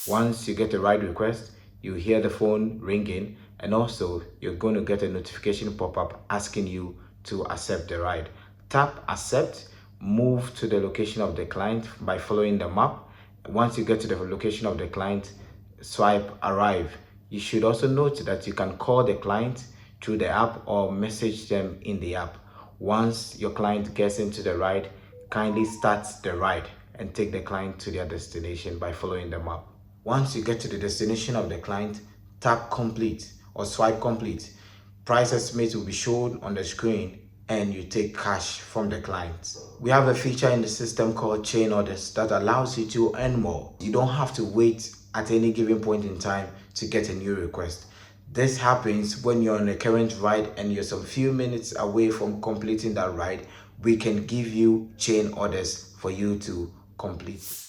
Once you get a ride request, you hear the phone ringing, and also you're going to get a notification pop-up asking you to accept the ride. Tap accept, move to the location of the client by following the map. Once you get to the location of the client, swipe arrive. You should also note that you can call the client through the app or message them in the app. Once your client gets into the ride, kindly start the ride and take the client to their destination by following the map. Once you get to the destination of the client, tap complete or swipe complete. Price estimate will be shown on the screen and you take cash from the client. We have a feature in the system called chain orders that allows you to earn more. You don't have to wait at any given point in time to get a new request. This happens when you're on a current ride and you're some few minutes away from completing that ride. We can give you chain orders for you to complete.